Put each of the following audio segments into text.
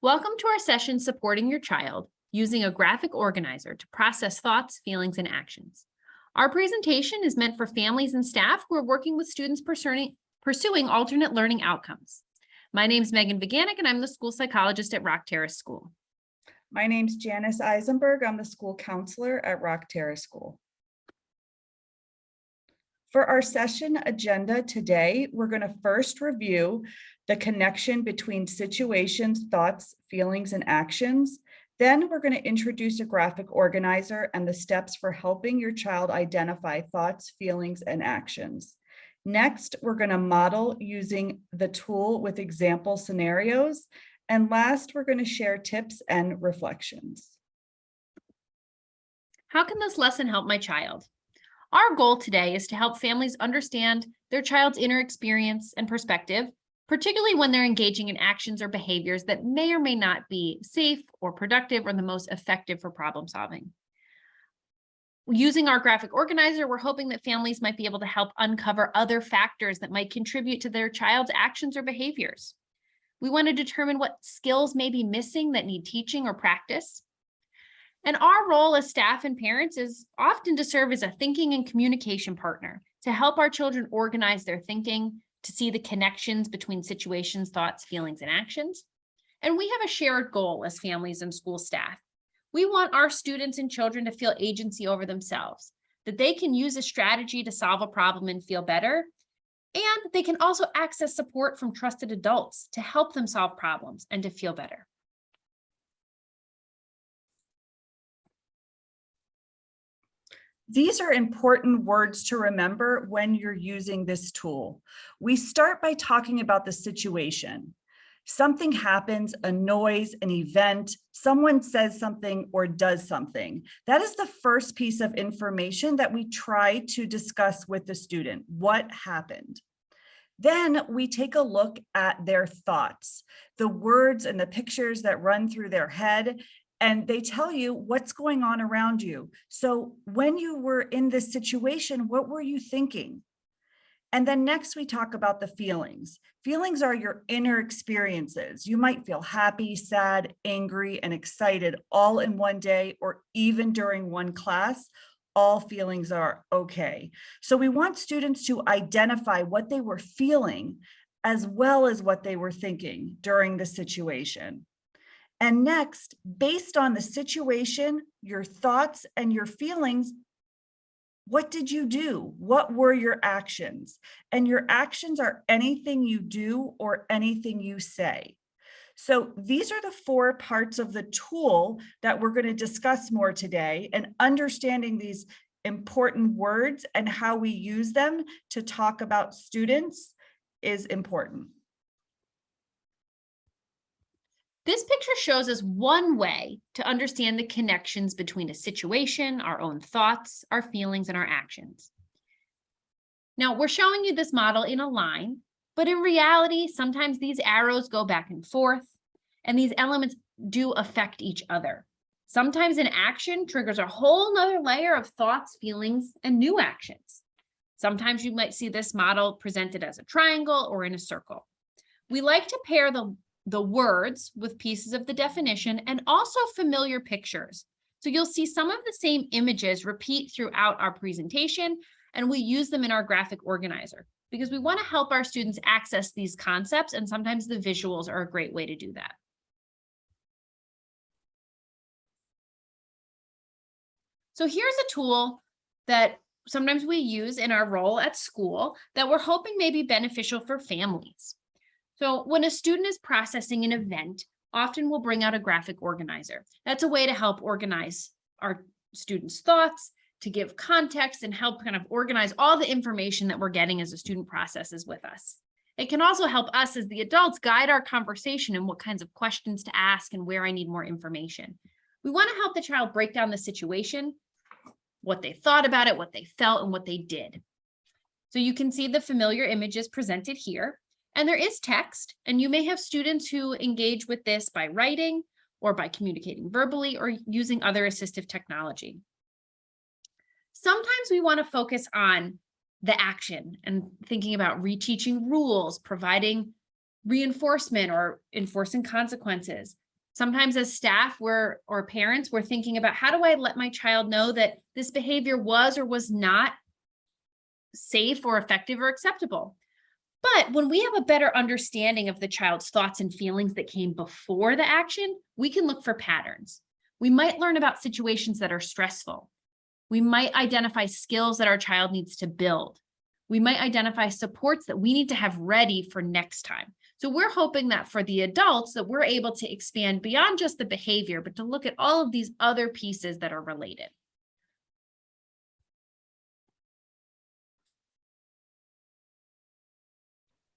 Welcome to our session Supporting Your Child, using a graphic organizer to process thoughts, feelings, and actions. Our presentation is meant for families and staff who are working with students pursuing alternate learning outcomes. My name is Megan Viganic, and I'm the school psychologist at Rock Terrace School. My name's Janice Eisenberg. I'm the school counselor at Rock Terrace School. For our session agenda today, we're going to first review the connection between situations, thoughts, feelings, and actions. Then we're going to introduce a graphic organizer and the steps for helping your child identify thoughts, feelings, and actions. Next, we're going to model using the tool with example scenarios. And last, we're going to share tips and reflections. How can this lesson help my child? Our goal today is to help families understand their child's inner experience and perspective, particularly when they're engaging in actions or behaviors that may or may not be safe or productive or the most effective for problem solving. Using our graphic organizer, we're hoping that families might be able to help uncover other factors that might contribute to their child's actions or behaviors. We want to determine what skills may be missing that need teaching or practice. And our role as staff and parents is often to serve as a thinking and communication partner to help our children organize their thinking, to see the connections between situations, thoughts, feelings, and actions. And we have a shared goal as families and school staff. We want our students and children to feel agency over themselves, that they can use a strategy to solve a problem and feel better. And they can also access support from trusted adults to help them solve problems and to feel better. These are important words to remember when you're using this tool. We start by talking about the situation. Something happens, a noise, an event, someone says something or does something. That is the first piece of information that we try to discuss with the student. What happened? Then we take a look at their thoughts, the words and the pictures that run through their head, and they tell you what's going on around you. So when you were in this situation, what were you thinking? And then next we talk about the feelings. Feelings are your inner experiences. You might feel happy, sad, angry, and excited all in one day or even during one class. All feelings are okay. So we want students to identify what they were feeling as well as what they were thinking during the situation. And next, based on the situation, your thoughts and your feelings, what did you do? What were your actions? And your actions are anything you do or anything you say. So these are the 4 parts of the tool that we're going to discuss more today, and understanding these important words and how we use them to talk about students is important. This picture shows us one way to understand the connections between a situation, our own thoughts, our feelings, and our actions. Now, we're showing you this model in a line, but in reality, sometimes these arrows go back and forth, and these elements do affect each other. Sometimes an action triggers a whole nother layer of thoughts, feelings, and new actions. Sometimes you might see this model presented as a triangle or in a circle. We like to pair the words with pieces of the definition and also familiar pictures. So you'll see some of the same images repeat throughout our presentation, and we use them in our graphic organizer because we want to help our students access these concepts, and sometimes the visuals are a great way to do that. So here's a tool that sometimes we use in our role at school that we're hoping may be beneficial for families. So when a student is processing an event, often we'll bring out a graphic organizer. That's a way to help organize our students' thoughts, to give context and help kind of organize all the information that we're getting as a student processes with us. It can also help us as the adults guide our conversation and what kinds of questions to ask and where I need more information. We want to help the child break down the situation, what they thought about it, what they felt, and what they did. So you can see the familiar images presented here. And there is text, and you may have students who engage with this by writing or by communicating verbally or using other assistive technology. Sometimes we want to focus on the action and thinking about reteaching rules, providing reinforcement or enforcing consequences. Sometimes as staff or parents, we're thinking about how do I let my child know that this behavior was or was not safe or effective or acceptable. But when we have a better understanding of the child's thoughts and feelings that came before the action, we can look for patterns. We might learn about situations that are stressful. We might identify skills that our child needs to build. We might identify supports that we need to have ready for next time. So we're hoping that for the adults that we're able to expand beyond just the behavior, but to look at all of these other pieces that are related.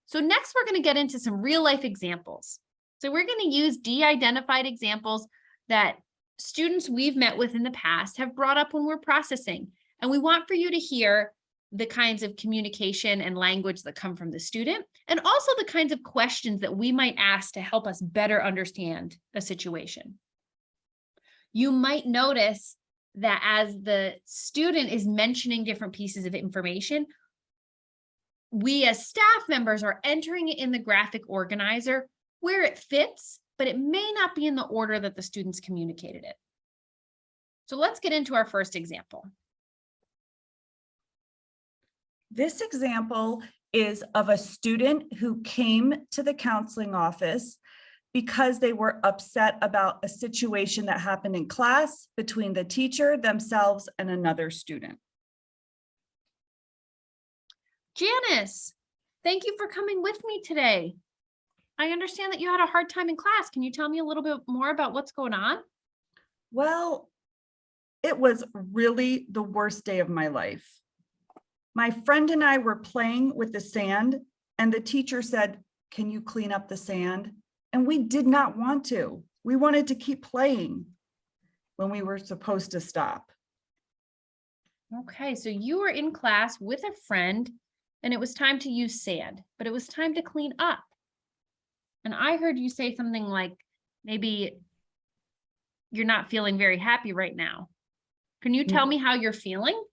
So next, we're going to get into some real life examples. So we're going to use de-identified examples that students we've met with in the past have brought up when we're processing. And we want for you to hear the kinds of communication and language that come from the student, and also the kinds of questions that we might ask to help us better understand a situation. You might notice that as the student is mentioning different pieces of information, we as staff members are entering it in the graphic organizer where it fits, but it may not be in the order that the students communicated it. So let's get into our first example. This example is of a student who came to the counseling office because they were upset about a situation that happened in class between the teacher, themselves, and another student. Janice, thank you for coming with me today. I understand that you had a hard time in class. Can you tell me a little bit more about what's going on? Well, it was really the worst day of my life. My friend and I were playing with the sand, and the teacher said, "Can you clean up the sand?" And we did not want to. We wanted to keep playing when we were supposed to stop. Okay, so you were in class with a friend and it was time to use sand, but it was time to clean up. And I heard you say something like, maybe you're not feeling very happy right now. Can you tell me how you're feeling?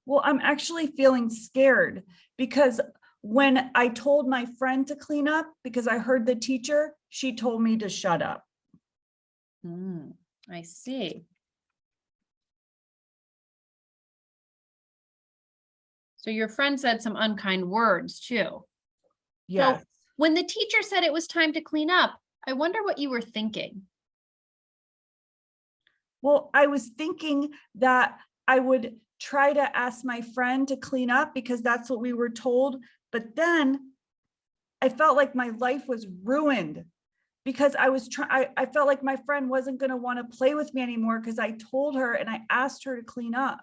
Well, I'm actually feeling scared because when I told my friend to clean up, because I heard the teacher, she told me to shut up. I see. So your friend said some unkind words too. Yes. So when the teacher said it was time to clean up, I wonder what you were thinking. Well, I was thinking that I would try to ask my friend to clean up because that's what we were told. But then I felt like my life was ruined because I felt like my friend wasn't going to want to play with me anymore because I told her and I asked her to clean up.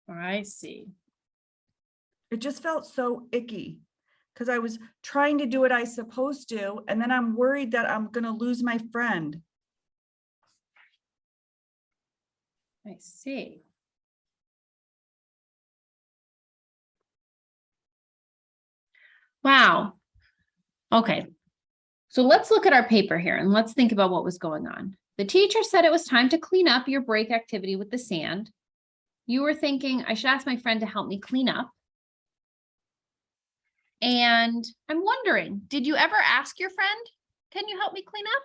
I see. It just felt so icky because I was trying to do what I supposed to, and then I'm worried that I'm going to lose my friend. I see. Wow. Okay. So let's look at our paper here and let's think about what was going on. The teacher said it was time to clean up your break activity with the sand. You were thinking, I should ask my friend to help me clean up. And I'm wondering, did you ever ask your friend, can you help me clean up?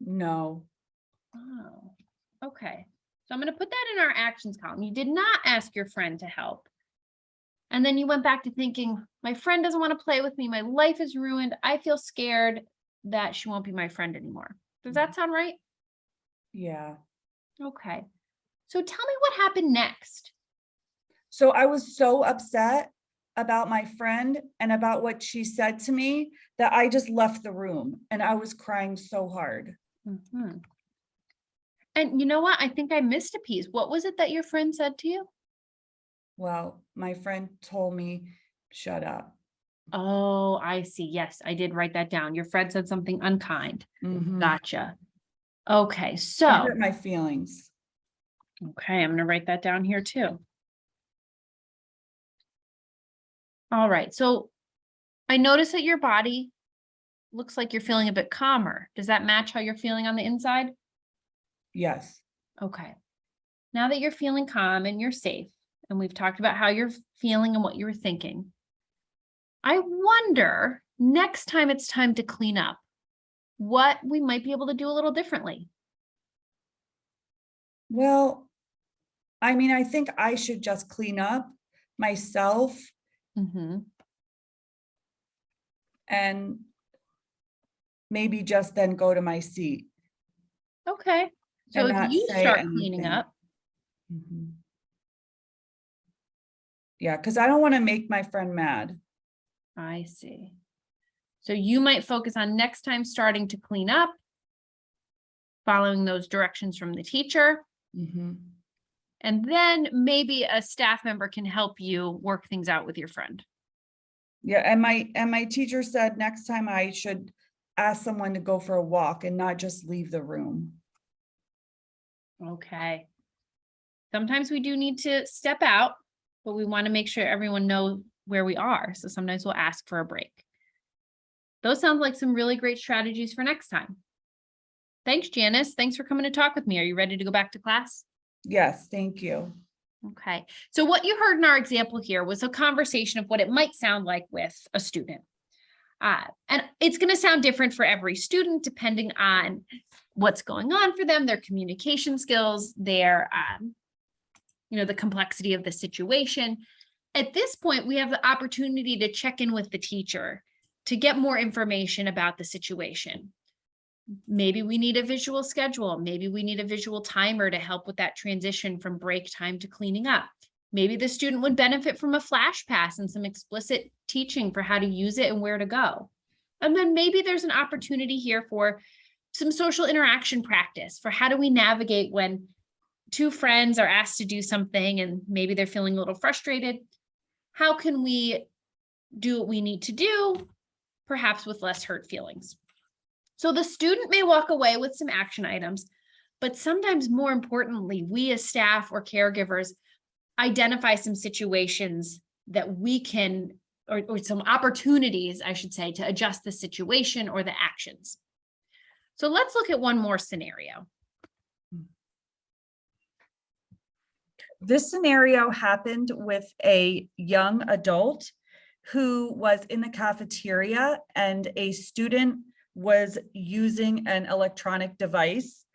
No. Oh, okay. So I'm going to put that in our actions column. You did not ask your friend to help. And then you went back to thinking, my friend doesn't want to play with me. My life is ruined. I feel scared that she won't be my friend anymore. Does that sound right? Yeah. Okay. So tell me what happened next. So I was so upset about my friend and about what she said to me that I just left the room and I was crying so hard. Mm-hmm. And you know what? I think I missed a piece. What was it that your friend said to you? Well, my friend told me, shut up. Oh, I see. Yes, I did write that down. Your friend said something unkind. Mhm. Gotcha. Okay, It so, hurt my feelings. okay, I'm going to write that down here too. All right, so I notice that your body looks like you're feeling a bit calmer. Does that match how you're feeling on the inside? Yes. Okay. Now that you're feeling calm and you're safe, and we've talked about how you're feeling and what you were thinking, I wonder next time it's time to clean up, what we might be able to do a little differently. Well, I mean, I think I should just clean up myself and maybe just then go to my seat Okay. So and if not you say start cleaning anything. up, Yeah, because I don't want to make my friend mad. I see. So you might focus on next time starting to clean up, following those directions from the teacher. And then maybe a staff member can help you work things out with your friend. Yeah, and my teacher said next time I should ask someone to go for a walk and not just leave the room. Okay. Sometimes we do need to step out, but we want to make sure everyone knows where we are. So sometimes we'll ask for a break. Those sound like some really great strategies for next time. Thanks, Janice. Thanks for coming to talk with me. Are you ready to go back to class? Yes, thank you. Okay. So what you heard in our example here was a conversation of what it might sound like with a student. And it's going to sound different for every student, depending on what's going on for them, their communication skills, their, the complexity of the situation. At this point, we have the opportunity to check in with the teacher to get more information about the situation. Maybe we need a visual schedule. Maybe we need a visual timer to help with that transition from break time to cleaning up. Maybe the student would benefit from a flash pass and some explicit teaching for how to use it and where to go. And then maybe there's an opportunity here for some social interaction practice for how do we navigate when two friends are asked to do something and maybe they're feeling a little frustrated. How can we do what we need to do, perhaps with less hurt feelings? So the student may walk away with some action items, but sometimes more importantly, we as staff or caregivers identify some situations that we can, or some opportunities, I should say, to adjust the situation or the actions. So let's look at one more scenario. This scenario happened with a young adult who was in the cafeteria and a student was using an electronic device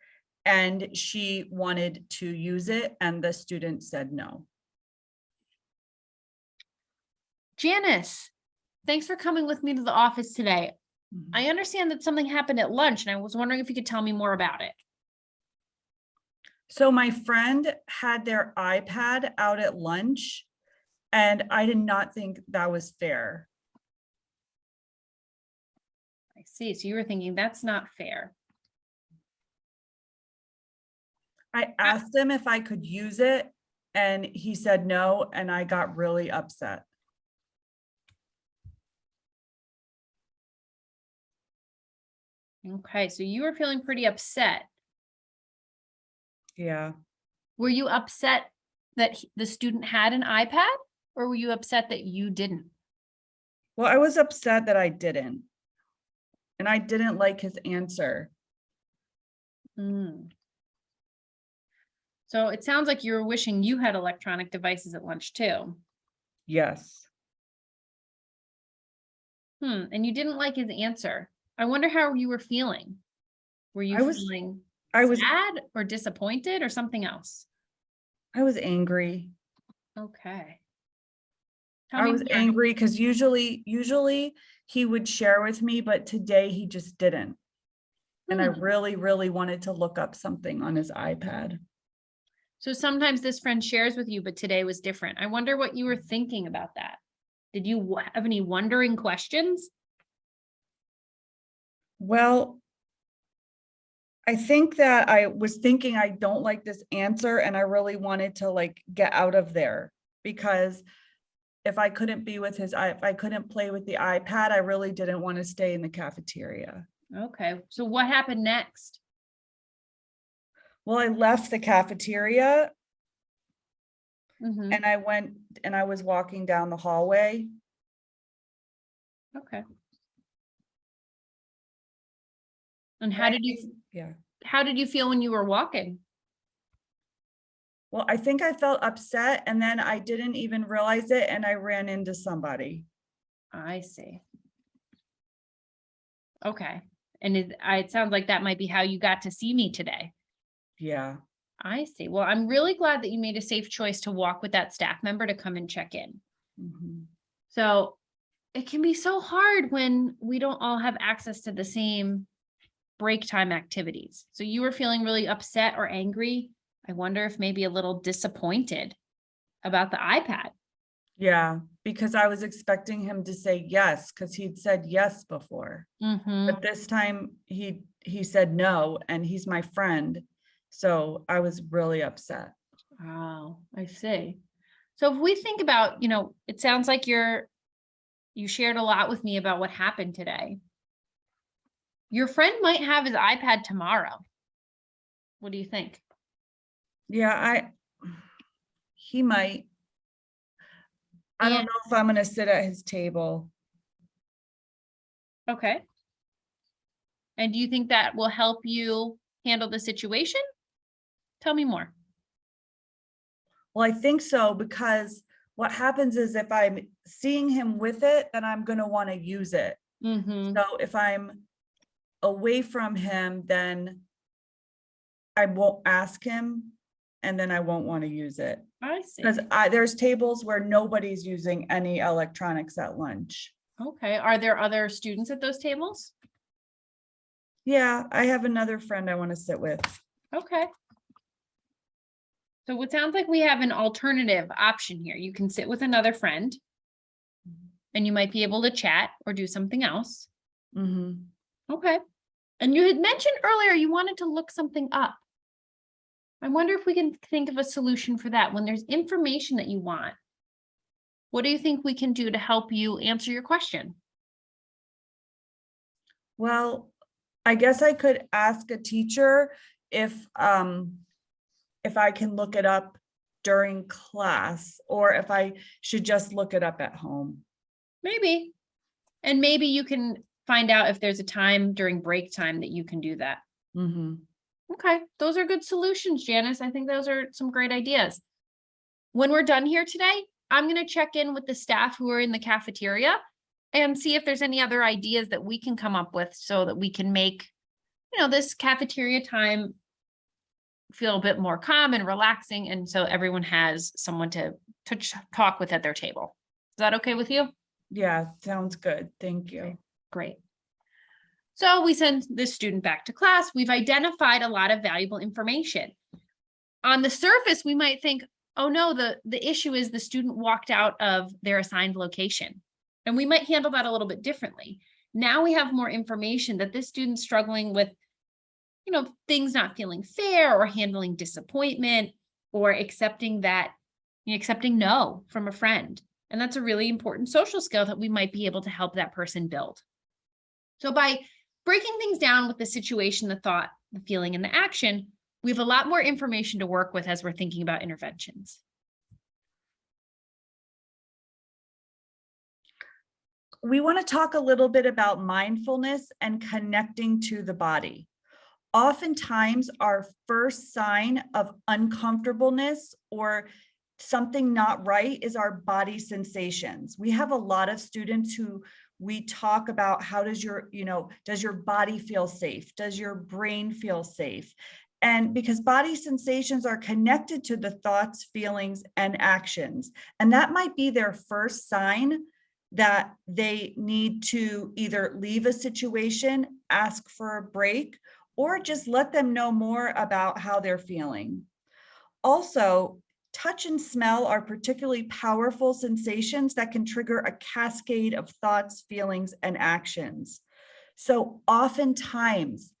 and she wanted to use it and the student said no. Janice, thanks for coming with me to the office today. I understand that something happened at lunch and I was wondering if you could tell me more about it. So my friend had their iPad out at lunch and I did not think that was fair. I see. So you were thinking that's not fair. I asked him if I could use it and he said no, and I got really upset. Okay, so you were feeling pretty upset. Yeah. Were you upset that the student had an iPad, or were you upset that you didn't? Well, I was upset that I didn't. And I didn't like his answer. So it sounds like you were wishing you had electronic devices at lunch too. Yes. And you didn't like his answer. I wonder how you were feeling. Were you feeling sad or disappointed or something else? I was angry. Okay. I was angry because usually he would share with me, but today he just didn't. And I really, really wanted to look up something on his iPad. So sometimes this friend shares with you, but today was different. I wonder what you were thinking about that. Did you have any wondering questions? Well, I think that I was thinking I don't like this answer and I really wanted to get out of there because if I couldn't be with if I couldn't play with the iPad, I really didn't want to stay in the cafeteria. Okay. So what happened next? Well, I left the cafeteria Mm-hmm. and I went and I was walking down the hallway. Okay. And how did you feel when you were walking? Well, I think I felt upset and then I didn't even realize it and I ran into somebody. I see. Okay. And it sounds like that might be how you got to see me today. Yeah. I see. Well, I'm really glad that you made a safe choice to walk with that staff member to come and check in. Mhm. So it can be so hard when we don't all have access to the same break time activities. So you were feeling really upset or angry. I wonder if maybe a little disappointed about the iPad. Yeah, because I was expecting him to say yes, because he'd said yes before. Mm-hmm. But this time he said no, and he's my friend. So I was really upset. Oh, I see. So if we think about, it sounds like you shared a lot with me about what happened today. Your friend might have his iPad tomorrow. What do you think? Yeah, he might. I don't And know if I'm gonna sit at his table. okay. And do you think that will help you handle the situation? Tell me more. Well, I think so, because what happens is if I'm seeing him with it, then I'm gonna want to use it. Mm-hmm. So if I'm away from him, then I won't ask him, and then I won't want to use it. I see. Because there's tables where nobody's using any electronics at lunch. Okay. Are there other students at those tables? Yeah, I have another friend I want to sit with. Okay. So it sounds like we have an alternative option here. You can sit with another friend and you might be able to chat or do something else. Mhm. Okay. And you had mentioned earlier you wanted to look something up. I wonder if we can think of a solution for that when there's information that you want. What do you think we can do to help you answer your question? Well, I guess I could ask a teacher if I can look it up during class, or if I should just look it up at home. Maybe. And maybe you can find out if there's a time during break time that you can do that. Mhm. Okay. Those are good solutions, Janice. I think those are some great ideas. When we're done here today, I'm going to check in with the staff who are in the cafeteria and see if there's any other ideas that we can come up with so that we can make, this cafeteria time feel a bit more calm and relaxing. And so everyone has someone to talk with at their table. Is that okay with you? Yeah, sounds good. Thank you. Great. So we send this student back to class. We've identified a lot of valuable information. On the surface, we might think, oh no, the issue is the student walked out of their assigned location. And we might handle that a little bit differently. Now we have more information that this student's struggling with, things not feeling fair or handling disappointment or accepting no from a friend. And that's a really important social skill that we might be able to help that person build. So by breaking things down with the situation, the thought, the feeling, and the action, we have a lot more information to work with as we're thinking about interventions. We want to talk a little bit about mindfulness and connecting to the body. Oftentimes, our first sign of uncomfortableness or something not right is our body sensations. We have a lot of students who we talk about, how does does your body feel safe? Does your brain feel safe? And because body sensations are connected to the thoughts, feelings, and actions. And that might be their first sign that they need to either leave a situation, ask for a break, or just let them know more about how they're feeling. Also, touch and smell are particularly powerful sensations that can trigger a cascade of thoughts, feelings, and actions. So oftentimes,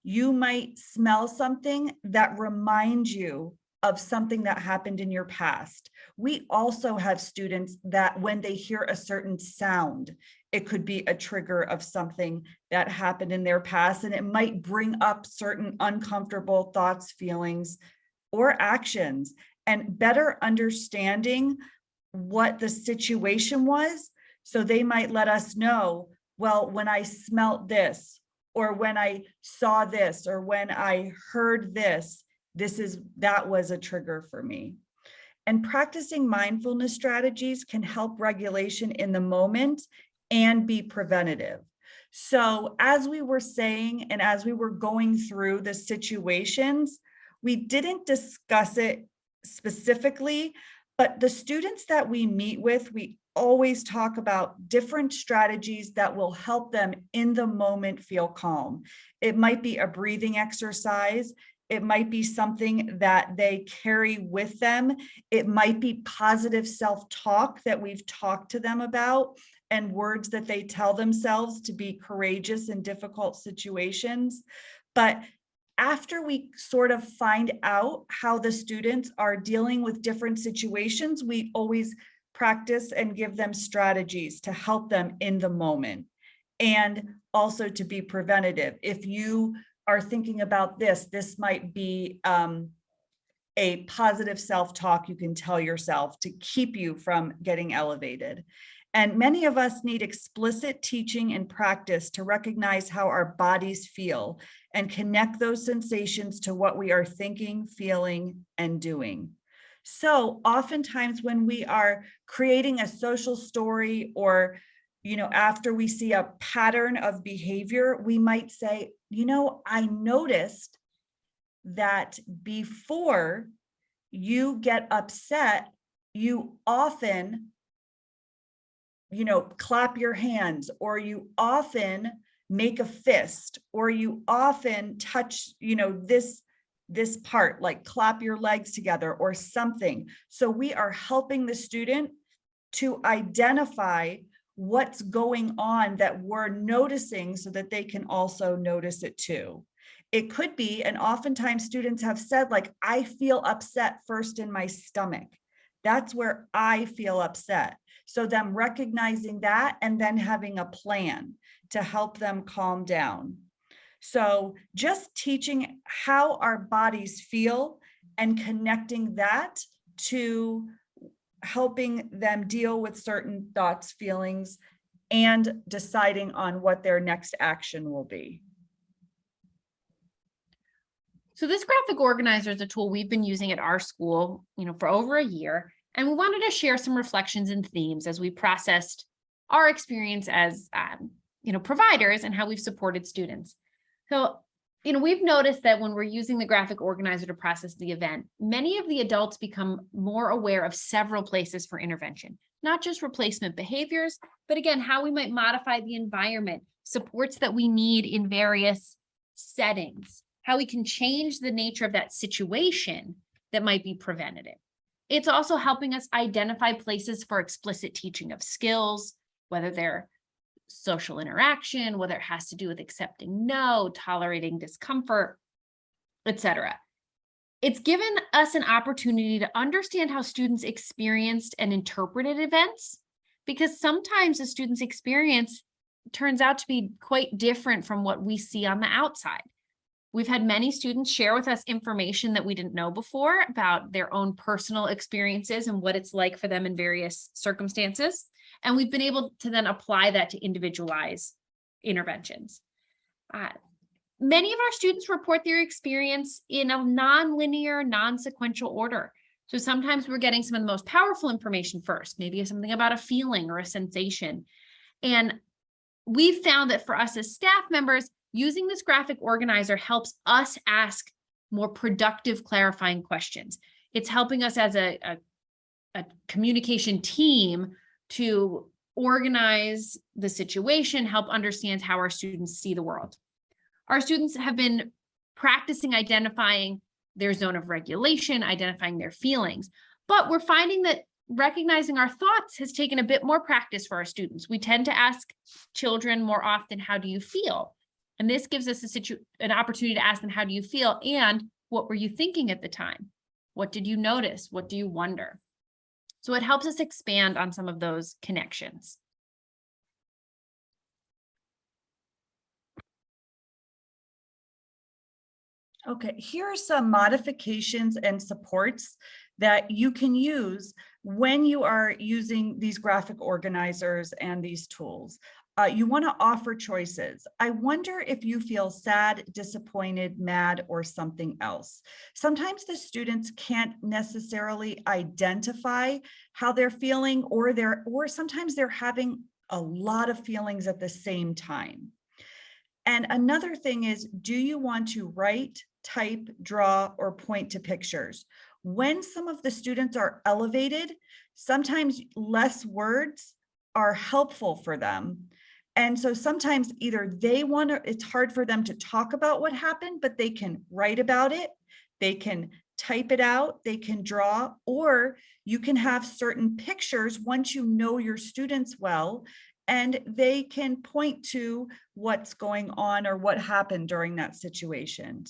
you might smell something that reminds you of something that happened in your past. We also have students that when they hear a certain sound, it could be a trigger of something that happened in their past, and it might bring up certain uncomfortable thoughts, feelings, or actions. And better understanding what the situation was, so they might let us know, well, when I smelt this, or when I saw this, or when I heard this, that was a trigger for me. And practicing mindfulness strategies can help regulation in the moment and be preventative. So as we were saying, and as we were going through the situations, we didn't discuss it specifically, but the students that we meet with, we always talk about different strategies that will help them in the moment feel calm. It might be a breathing exercise. It might be something that they carry with them. It might be positive self-talk that we've talked to them about, and words that they tell themselves to be courageous in difficult situations. But after we sort of find out how the students are dealing with different situations, we always practice and give them strategies to help them in the moment, and also to be preventative. If you are thinking about this might be a positive self-talk you can tell yourself to keep you from getting elevated. And many of us need explicit teaching and practice to recognize how our bodies feel and connect those sensations to what we are thinking, feeling, and doing. So oftentimes when we are creating a social story, or, after we see a pattern of behavior, we might say, I noticed that before you get upset, you often clap your hands, or you often make a fist, or you often touch, this part, like clap your legs together or something. So we are helping the student to identify what's going on that we're noticing so that they can also notice it too. It could be, and oftentimes students have said, like, I feel upset first in my stomach. That's where I feel upset. So them recognizing that and then having a plan to help them calm down. So just teaching how our bodies feel and connecting that to helping them deal with certain thoughts, feelings, and deciding on what their next action will be. So this graphic organizer is a tool we've been using at our school, for over a year. And we wanted to share some reflections and themes as we processed our experience as, providers and how we've supported students. So, we've noticed that when we're using the graphic organizer to process the event, many of the adults become more aware of several places for intervention, not just replacement behaviors, but again, how we might modify the environment, supports that we need in various settings, how we can change the nature of that situation that might be preventative. It's also helping us identify places for explicit teaching of skills, whether they're social interaction, whether it has to do with accepting no, tolerating discomfort, etc. It's given us an opportunity to understand how students experienced and interpreted events, because sometimes a student's experience turns out to be quite different from what we see on the outside. We've had many students share with us information that we didn't know before about their own personal experiences and what it's like for them in various circumstances. And we've been able to then apply that to individualize interventions. Many of our students report their experience in a non-linear, non-sequential order. So sometimes we're getting some of the most powerful information first, maybe something about a feeling or a sensation. And we've found that for us as staff members, using this graphic organizer helps us ask more productive, clarifying questions. It's helping us as a communication team to organize the situation, help understand how our students see the world. Our students have been practicing identifying their zone of regulation, identifying their feelings, but we're finding that recognizing our thoughts has taken a bit more practice for our students. We tend to ask children more often, how do you feel? And this gives us an opportunity to ask them, how do you feel? And what were you thinking at the time? What did you notice? What do you wonder? So it helps us expand on some of those connections. Okay, here are some modifications and supports that you can use when you are using these graphic organizers and these tools. You want to offer choices. I wonder if you feel sad, disappointed, mad, or something else. Sometimes the students can't necessarily identify how they're feeling, or sometimes they're having a lot of feelings at the same time. And another thing is, do you want to write, type, draw, or point to pictures? When some of the students are elevated, sometimes less words are helpful for them. And so sometimes either they want to, it's hard for them to talk about what happened, but they can write about it, they can type it out, they can draw, or you can have certain pictures once you know your students well, and they can point to what's going on or what happened during that situation.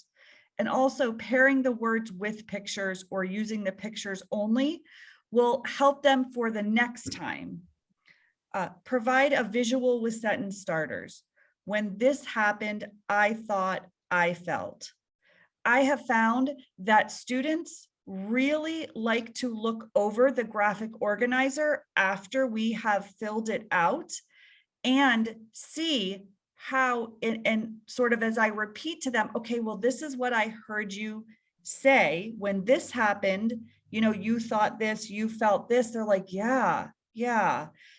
And also pairing the words with pictures or using the pictures only will help them for the next time. Provide a visual with sentence starters. When this happened, I thought, I felt. I have found that students really like to look over the graphic organizer after we have filled it out and see how, and sort of as I repeat to them, okay, well, this is what I heard you say when this happened, you know, you thought this, you felt this. They're like, yeah.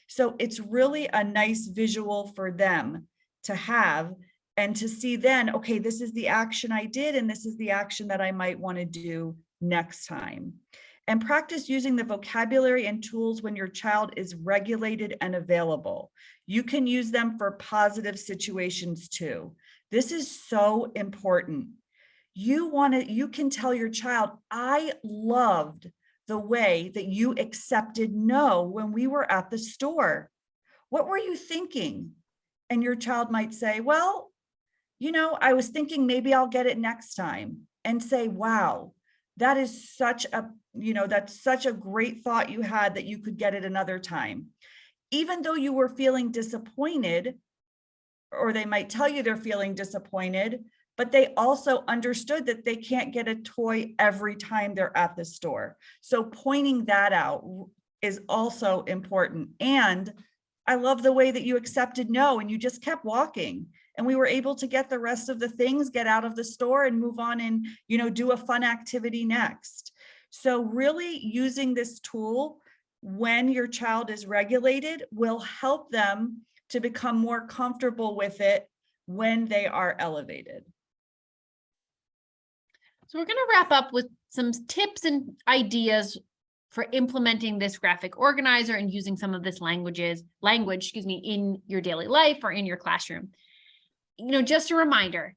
So it's really a nice visual for them to have and to see then, okay, this is the action I did, and this is the action that I might want to do next time. And practice using the vocabulary and tools when your child is regulated and available. You can use them for positive situations too. This is so important. You can tell your child, I loved the way that you accepted no when we were at the store. What were you thinking? And your child might say, well, you know, I was thinking maybe I'll get it next time, and say, wow, that is such a, you know, that's such a great thought you had that you could get it another time. Even though you were feeling disappointed, or they might tell you they're feeling disappointed, but they also understood that they can't get a toy every time they're at the store. So pointing that out is also important. And I love the way that you accepted no, and you just kept walking. And we were able to get the rest of the things, get out of the store and move on and, you know, do a fun activity next. So really using this tool when your child is regulated will help them to become more comfortable with it when they are elevated. So we're going to wrap up with some tips and ideas for implementing this graphic organizer and using some of this language, in your daily life or in your classroom. You know, just a reminder,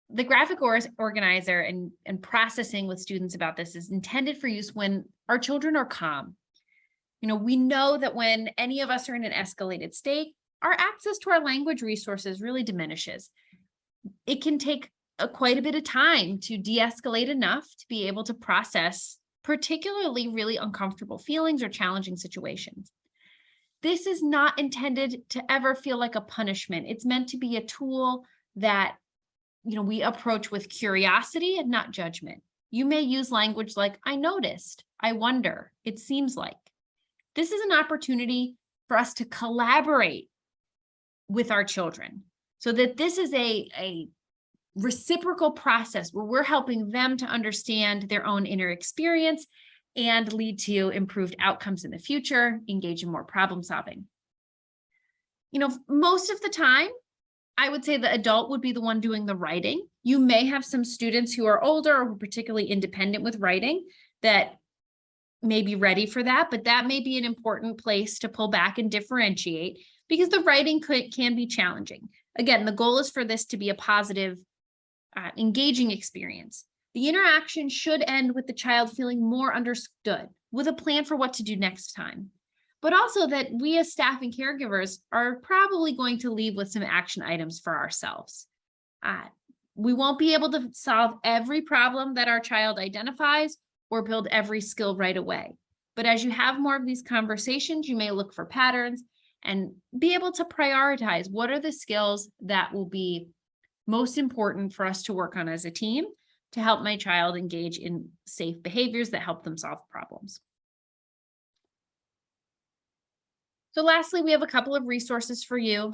the graphic organizer and processing with students about this is intended for use when our children are calm. You know, we know that when any of us are in an escalated state, our access to our language resources really diminishes. It can take quite a bit of time to de-escalate enough to be able to process particularly really uncomfortable feelings or challenging situations. This is not intended to ever feel like a punishment. It's meant to be a tool that, you know, we approach with curiosity and not judgment. You may use language like, I noticed, I wonder, it seems like. This is an opportunity for us to collaborate with our children so that this is a reciprocal process where we're helping them to understand their own inner experience and lead to improved outcomes in the future, engage in more problem solving. You know, most of the time, I would say the adult would be the one doing the writing. You may have some students who are older or particularly independent with writing that may be ready for that, but that may be an important place to pull back and differentiate because the writing can be challenging. Again, the goal is for this to be a positive, engaging experience. The interaction should end with the child feeling more understood with a plan for what to do next time, but also that we as staff and caregivers are probably going to leave with some action items for ourselves. We won't be able to solve every problem that our child identifies or build every skill right away. But as you have more of these conversations, you may look for patterns and be able to prioritize what are the skills that will be most important for us to work on as a team to help my child engage in safe behaviors that help them solve problems. So lastly, we have a couple of resources for you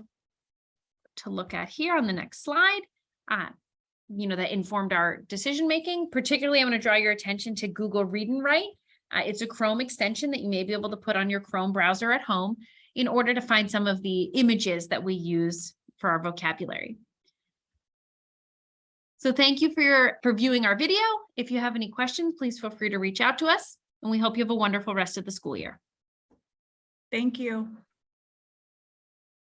to look at here on the next slide. You know, that informed our decision making. Particularly, I want to draw your attention to Google Read and Write. It's a Chrome extension that you may be able to put on your Chrome browser at home. in order to find some of the images that we use for our vocabulary. So thank you for viewing our video. If you have any questions, please feel free to reach out to us, and we hope you have a wonderful rest of the school year. Thank you.